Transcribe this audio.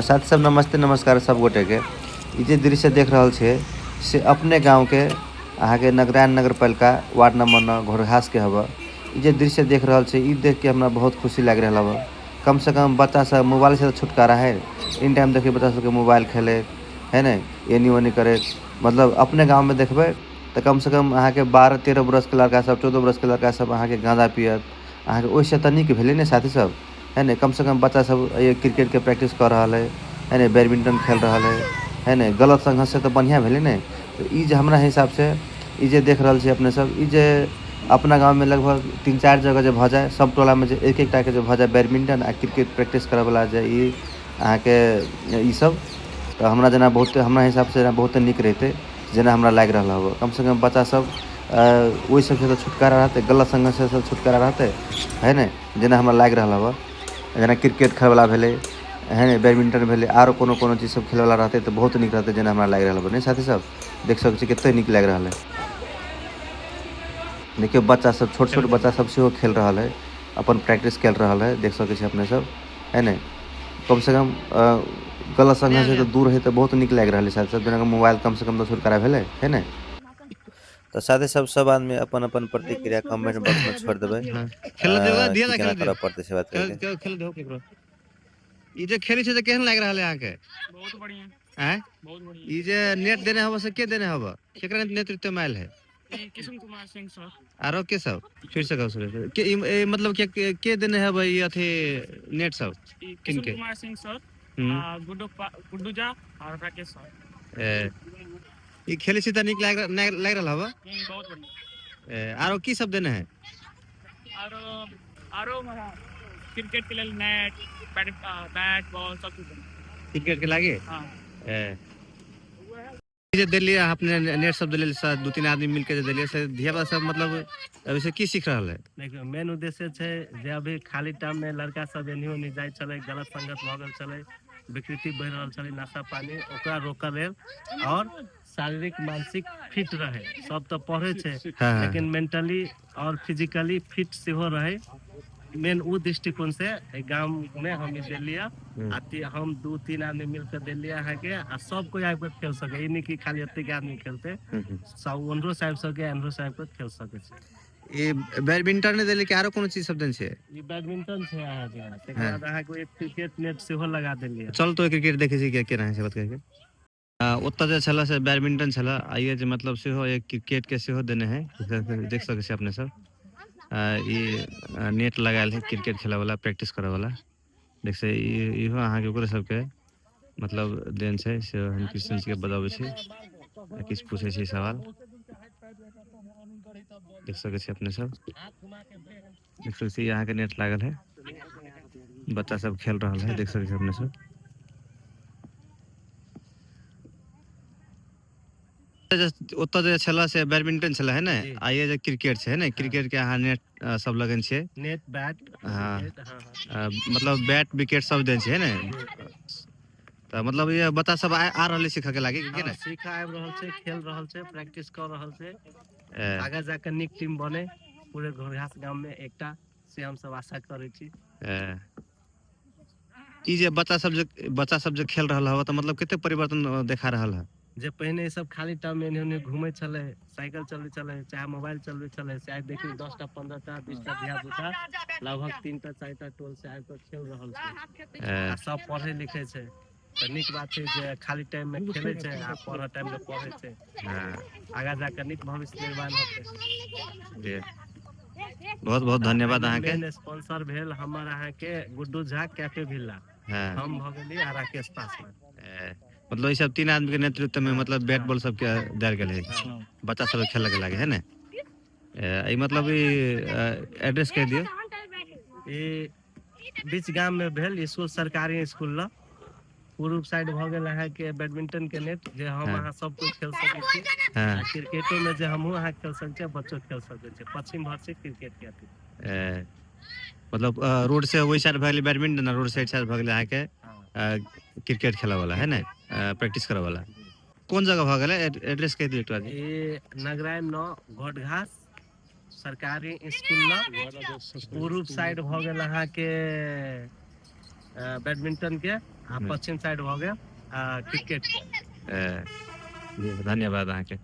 साथ सब नमस्ते नमस्कार सब गोटे के ई जे दृश्य देख रहल छे से अपने गांव के अहाँ के नगरायन नगर पालिका वार्ड नंबर 9 घोड़घास के हवा। ई जे दृश्य देख रहल छे ई देख के हमरा बहुत खुशी लाग रहल हवा। कम से कम बच्चा सब मोबाइल से तो छुटकारा है। इन टाइम देखिए बच्चा सब के मोबाइल खेले है न एनी ओनी करे मतलब अपने गांव में देखबे तो कम से कम अहाँ के 12-13 बरस के लड़का सब 14 बरस के लड़का सब अहाँ के गांजा पियत अहाँ के ओइसे त नीक भेले ने साथी सब है न। कम से कम बच्चा सब ये क्रिकेट के प्रैक्टिस कर रहा है न बैडमिंटन खेल रहा है न गलत संगत से तो बढ़िया भेले ने। तो ई जे हमरा हिसाब से ई जे देख रहल छी अपने सब ई जे अपना गांव में लगभग 3-4 जगह जे भ जाए सब टोला में जे एक टा के जे भ जाए बैडमिंटन आ क्रिकेट प्रैक्टिस करे वाला जे ई अहाँ के ई सब तो हमरा जना बहुत हमरा हिसाब से बहुत नीक रहते जना हमरा लाग रहल हो। कम से कम बच्चा सब वही सब से तो छुटकारा रहते गलत संगत से सब छुटकारा रहते है न। जना हमरा लाग रहल हो जना क्रिकेट खेले वाला भेले है न बैडमिंटन भेले आरो कोनो चीज सब खेले वाला रहते तो बहुत नीक रहते जना हमरा लाग रहल हो। नहीं साथी सब देख सकै छी कते नीक लाग रहल है। देखियो बच्चा सब छोट बच्चा सब से खेल रहा है अपन प्रैक्टिस कर रहा है देख सकै छी अपने सब है न। कम से कम गलत संगत से तो दूर है तो बहुत नीक लाग रहा है। साथ जना मोबाइल कम से कम तो छुटकारा भेले है न। तो साथे सब आदमी अपन प्रतिक्रिया कमेंट बॉक्स में छोड़ देबे खेल देबा दिया कि ना केना खेल करब पड़ते से बात करके खेल दो केकरो ई जे खेली छै त केहन लाग रहल है आके बहुत बढ़िया हैं बहुत बढ़िया। ई जे नेट देने हबो से के देने हबो केकरा नेतृत्व में आयल है किशन कुमार सिंह सर आरो के सब फिर से कहू के मतलब के देने हबो ई अथी नेट सब किशन कुमार सिंह सर गुड्डू जा और राकेश सर ई खेली छै त नीक लाग रहल हबो बहुत बढ़िया। आरो की सब देने है आरो क्रिकेट के लिए नेट बैट बॉल सब कुछ क्रिकेट के लागे हां जे देलिए अपने नेट सब देलिए 2-3 आदमी मिलके जे देलिए से धियाबा सब मतलब अभी से की सीख रहल है। देखियो मेन उद्देश्य छै जे अभी खाली टाइम में लड़का सब एनियो नहीं जाय चले गलत संगत भ गेल चले विकृति बढ़ रहल चले नशा पानी ओकरा रोकल लेल और शारीरिक मानसिक फिट रहे सब तो पढ़े छै लेकिन मेंटली और फिजिकली फिट सेहो रहे मेन उ दृष्टिकोण से गांव में हम दिलिया आती हम 2-3 आदमी मिलकर दिलिया है के आ सब कोई आके खेल सके ई नहीं कि खाली एते के आदमी खेलते सब ओनरो साहब सके एनरो साहब के खेल सके छै। ये बैडमिंटन ने देले के आरो कोनो चीज सब देन छै ई बैडमिंटन छै अहाँ के तकर बाद अहाँ को एक क्रिकेट नेट सेहो लगा देलिए चल तो क्रिकेट देखे छी के रहे छै बात करके ओत्ता जे छला से बैडमिंटन छला आइए जे मतलब सेहो एक क्रिकेट के सेहो देने है देख सकै छी अपने सब ये नेट लगायल है क्रिकेट खेले वाला प्रैक्टिस करे वाला देख से इहो अहाँ के ओकरे सब के मतलब देन छै से हम कृष्ण जी के बताबै छी किछ पूछे छी सवाल देख सकै छी अपने सब देख सकै छी यहाँ के नेट लागल है बच्चा सब खेल रहा है देख सकै छी अपने सब ओत्ता जे छला से बैडमिंटन छला है ना आइए जे क्रिकेट छै है ना क्रिकेट के अहाँ नेट सब लगन छै नेट बैट हां मतलब बैट विकेट सब देन छै है ना त मतलब ये बच्चा सब आ रहले सीखे के लागे कि ना सीखा आब रहल छै खेल रहल छै प्रैक्टिस कर रहल छै आगे जाके निक टीम बने पूरे घोड़घास गांव में एकटा से हम सब आशा करै छी। ई जे बच्चा सब जे खेल रहल हो त मतलब कते परिवर्तन देखा रहल है जे पहले सब खाली टाइम में एने घूमे चले साइकिल चले चाहे मोबाइल चलबे चले से आज देखियो 10टा 15टा 20टा धिया पुता लगभग 3टा 4टा टोल से आके खेल रहल छै सब पढ़े लिखे छै त नीक बात छै जे खाली टाइम में खेले छै आ पढ़े टाइम में पढ़े छै आगा जाके नीक भविष्य निर्माण होते। बहुत बहुत धन्यवाद अहाँ के मेन स्पॉन्सर भेल हमर अहाँ के गुड्डू झा कैफे विला हम भ गेली आ राकेश पासवान मतलब ये सब 3 आदमी के नेतृत्व में मतलब बैट बॉल सब के देल गेल है बच्चा सब खेले के लागे है ना ई मतलब ई एड्रेस कह दियो ई बीच गांव में भेल स्कूल सरकारी स्कूल ल पूर्व साइड भ गेल अहाँ के बैडमिंटन के नेट जे हम अहाँ सब कोई खेल सके छी क्रिकेटो में जे हमहु अहाँ खेल सके छी बच्चो खेल सके छी पश्चिम भर से क्रिकेट के अथी मतलब रोड से वही साइड भगले बैडमिंटन रोड साइड भगले अहाँ के क्रिकेट खेला वाला है ना प्रैक्टिस करे वाला कौन जगह भ गेले एड्रेस कह दियो एकटा ये नगरायन 9 घोड़घास सरकारी स्कूल ल पूर्व साइड भ गेल अहाँ के बैडमिंटन के आ हम्म। पश्चिम साइड भऽ गेल क्रिकेट के। जी, धन्यवाद अहाँके।